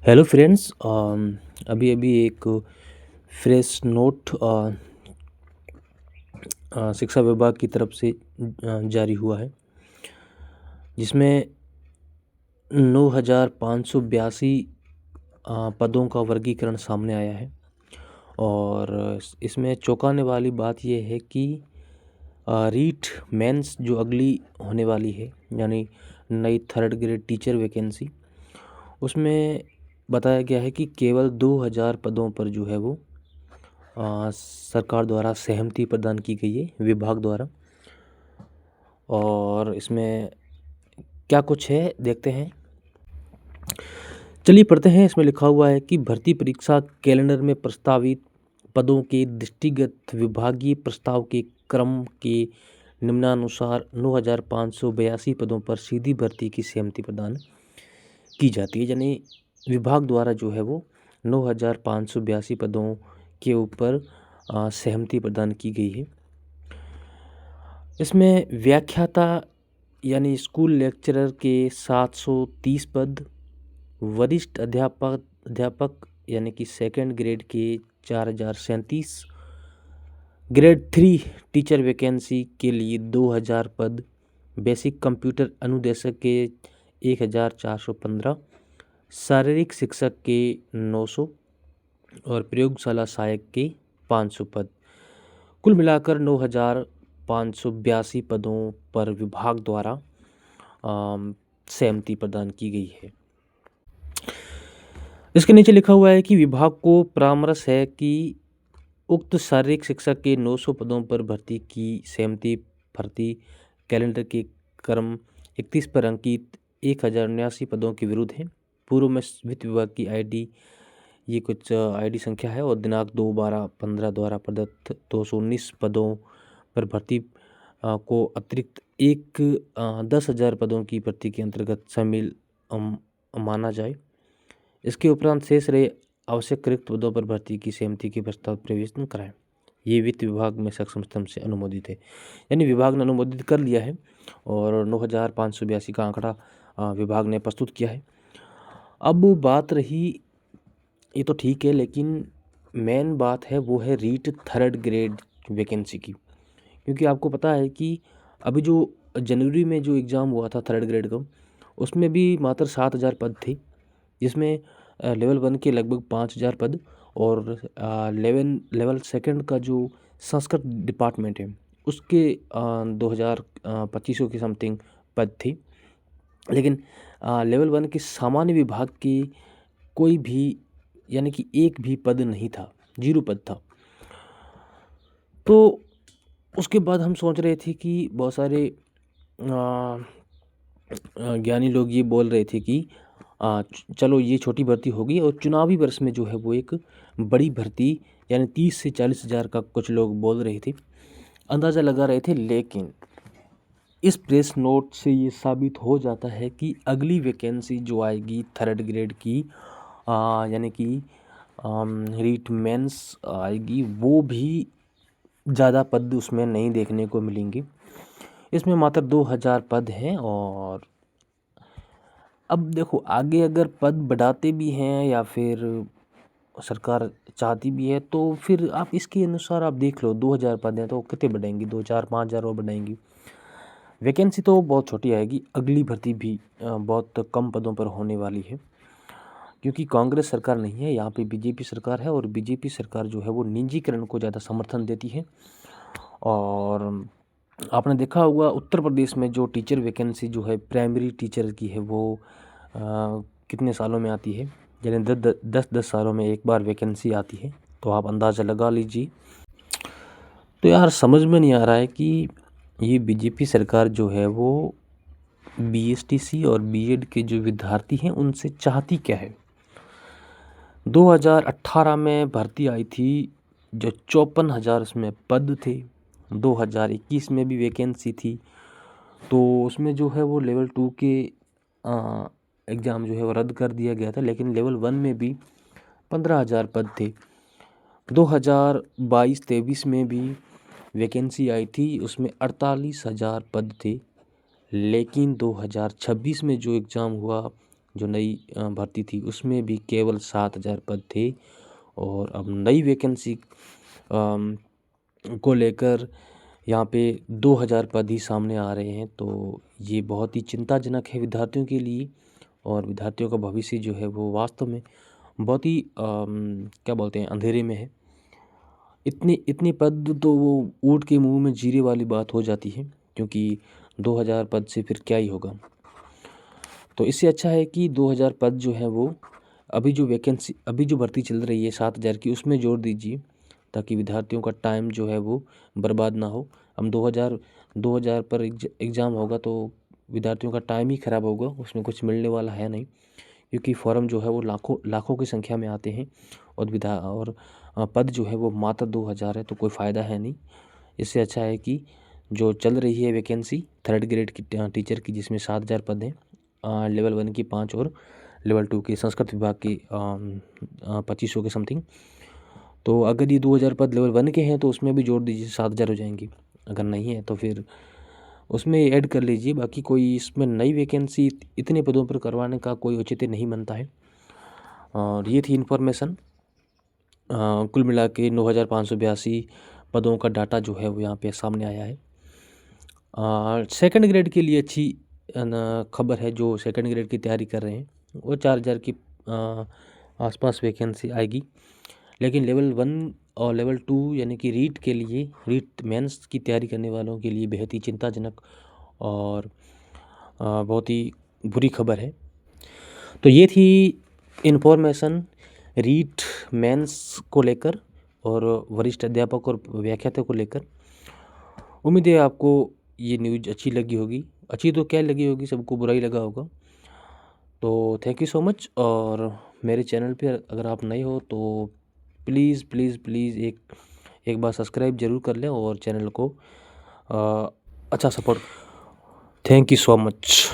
Hello friends, अभी अभी एक फ्रेश नोट शिक्षा विभाग की तरफ से जारी हुआ है, जिसमें 9,582 पदों का वर्गीकरण सामने आया है। और इसमें चौंकाने वाली बात यह है कि रीट मेंस जो अगली होने वाली है, यानी नई थर्ड ग्रेड टीचर वैकेंसी, उसमें बताया गया है कि केवल 2,000 पदों पर जो है वो सरकार द्वारा सहमति प्रदान की गई है विभाग द्वारा। और इसमें क्या कुछ है देखते हैं। चलिए पढ़ते हैं। इसमें लिखा हुआ है कि भर्ती परीक्षा कैलेंडर में प्रस्तावित पदों के दृष्टिगत विभागीय प्रस्ताव के क्रम के निम्नानुसार 9,582 पदों पर सीधी भर्ती की सहमति प्रदान की जाती है। यानी विभाग द्वारा जो है वो 9,582 पदों के ऊपर सहमति प्रदान की गई है। इसमें व्याख्याता यानी स्कूल लेक्चरर के 730 पद, वरिष्ठ अध्यापक यानी कि सेकंड ग्रेड के 4,037, ग्रेड 3 टीचर वैकेंसी के लिए 2,000 पद, बेसिक कंप्यूटर अनुदेशक के 1,415, शारीरिक शिक्षक के 900 और प्रयोगशाला सहायक के 500 पद। कुल मिलाकर 9,582 पदों पर विभाग द्वारा सहमति प्रदान की गई है। इसके नीचे लिखा हुआ है कि विभाग को परामर्श है कि उक्त शारीरिक शिक्षक के 900 पदों पर भर्ती की सहमति भर्ती कैलेंडर के क्रम 31 पर अंकित 1,079 पदों के विरुद्ध है। पूर्व में वित्त विभाग की आईडी, ये कुछ आईडी संख्या है, और दिनांक 2/12/15 द्वारा प्रदत्त 219 पदों पर भर्ती को अतिरिक्त 10,000 पदों की भर्ती के अंतर्गत शामिल माना जाए। इसके उपरांत शेष रहे आवश्यक रिक्त पदों पर भर्ती की सहमति के प्रस्ताव प्रवेशन कराएं। ये वित्त विभाग में सक्षम स्तंभ से अनुमोदित है, यानी विभाग ने अनुमोदित कर लिया है और 9,582 का आंकड़ा विभाग ने प्रस्तुत किया है। अब बात रही, ये तो ठीक है, लेकिन मेन बात है वो है रीट थर्ड ग्रेड वैकेंसी की। क्योंकि आपको पता है कि अभी जो जनवरी में जो एग्ज़ाम हुआ था थर्ड ग्रेड का, उसमें भी मात्र 7,000 पद थे, जिसमें लेवल 1 के लगभग 5,000 पद और लेवल सेकंड का जो संस्कृत डिपार्टमेंट है उसके 2,025 के समथिंग पद थे। लेकिन लेवल 1 के सामान्य विभाग के कोई भी, यानी कि एक भी पद नहीं था, 0 पद था। तो उसके बाद हम सोच रहे थे कि बहुत सारे ज्ञानी लोग ये बोल रहे थे कि चलो ये छोटी भर्ती होगी और चुनावी वर्ष में जो है वो एक बड़ी भर्ती यानी 30 से 40,000 का कुछ लोग बोल रहे थे, अंदाज़ा लगा रहे थे। लेकिन इस प्रेस नोट से ये साबित हो जाता है कि अगली वैकेंसी जो आएगी थर्ड ग्रेड की, यानी कि रीट मेंस आएगी, वो भी ज़्यादा पद उसमें नहीं देखने को मिलेंगे। इसमें मात्र 2,000 पद हैं। और अब देखो, आगे अगर पद बढ़ाते भी हैं या फिर सरकार चाहती भी है तो फिर आप इसके अनुसार आप देख लो, 2,000 पद हैं तो कितने बढ़ाएंगी, 2, 4, 5,000 और बढ़ाएंगी। वैकेंसी तो बहुत छोटी आएगी, अगली भर्ती भी बहुत कम पदों पर होने वाली है, क्योंकि कांग्रेस सरकार नहीं है, यहाँ पे बीजेपी सरकार है। और बीजेपी सरकार जो है वो निजीकरण को ज़्यादा समर्थन देती है। और आपने देखा होगा उत्तर प्रदेश में जो टीचर वैकेंसी जो है प्राइमरी टीचर की है वो कितने सालों में आती है, यानी 10 सालों में एक बार वैकेंसी आती है। तो आप अंदाज़ा लगा लीजिए। तो यार समझ में नहीं आ रहा है कि ये बीजेपी सरकार जो है वो बीएसटीसी और बीएड के जो विद्यार्थी हैं उनसे चाहती क्या है। 2018 में भर्ती आई थी जो 54,000 उसमें पद थे। 2021 में भी वैकेंसी थी, तो उसमें जो है वो लेवल 2 के एग्ज़ाम जो है वो रद्द कर दिया गया था। लेकिन लेवल 1 में भी 15,000 पद थे। 2022-23 में भी वैकेंसी आई थी, उसमें 48,000 पद थे। लेकिन 2026 में जो एग्ज़ाम हुआ जो नई भर्ती थी उसमें भी केवल 7,000 पद थे और अब नई वैकेंसी को लेकर यहाँ पे 2,000 पद ही सामने आ रहे हैं। तो ये बहुत ही चिंताजनक है विद्यार्थियों के लिए और विद्यार्थियों का भविष्य जो है वो वास्तव में बहुत ही क्या बोलते हैं अंधेरे में है। इतने पद तो वो ऊँट के मुंह में जीरे वाली बात हो जाती है, क्योंकि 2,000 पद से फिर क्या ही होगा। तो इससे अच्छा है कि 2,000 पद जो है वो अभी जो भर्ती चल रही है 7,000 की उसमें जोड़ दीजिए, ताकि विद्यार्थियों का टाइम जो है वो बर्बाद ना हो। हम 2,000 पर एग्ज़ाम होगा तो विद्यार्थियों का टाइम ही ख़राब होगा, उसमें कुछ मिलने वाला है नहीं, क्योंकि फॉर्म जो है वो लाखों की संख्या में आते हैं और पद जो है वो मात्र 2,000 है, तो कोई फ़ायदा है नहीं। इससे अच्छा है कि जो चल रही है वैकेंसी 3rd ग्रेड की टीचर की, जिसमें 7,000 पद हैं, लेवल 1 की 5 और लेवल 2 के संस्कृत विभाग की 2,500 के समथिंग। तो अगर ये 2,000 पद लेवल 1 के हैं तो उसमें भी जोड़ दीजिए, 7,000 हो जाएंगे। अगर नहीं है तो फिर उसमें ऐड कर लीजिए। बाकी कोई इसमें नई वैकेंसी इतने पदों पर करवाने का कोई औचित्य नहीं बनता है। और ये थी इन्फॉर्मेशन। कुल मिला के 9,582 पदों का डाटा जो है वो यहाँ पे सामने आया है। 2nd ग्रेड के लिए अच्छी खबर है। जो 2nd ग्रेड की तैयारी कर रहे हैं वो 4,000 की आसपास वैकेंसी आएगी। लेकिन लेवल 1 और लेवल 2 यानी कि रीट मेंस की तैयारी करने वालों के लिए बेहद ही चिंताजनक और बहुत ही बुरी खबर है। तो ये थी इन्फॉर्मेशन रीट मेंस को लेकर और वरिष्ठ अध्यापक और व्याख्याता को लेकर। उम्मीद है आपको ये न्यूज़ अच्छी लगी होगी। अच्छी तो क्या लगी होगी, सबको बुरा ही लगा होगा। तो थैंक यू सो मच। और मेरे चैनल पे अगर आप नए हो तो प्लीज़ प्लीज़ प्लीज़ एक बार सब्सक्राइब ज़रूर कर लें और चैनल को अच्छा support. Thank you so much.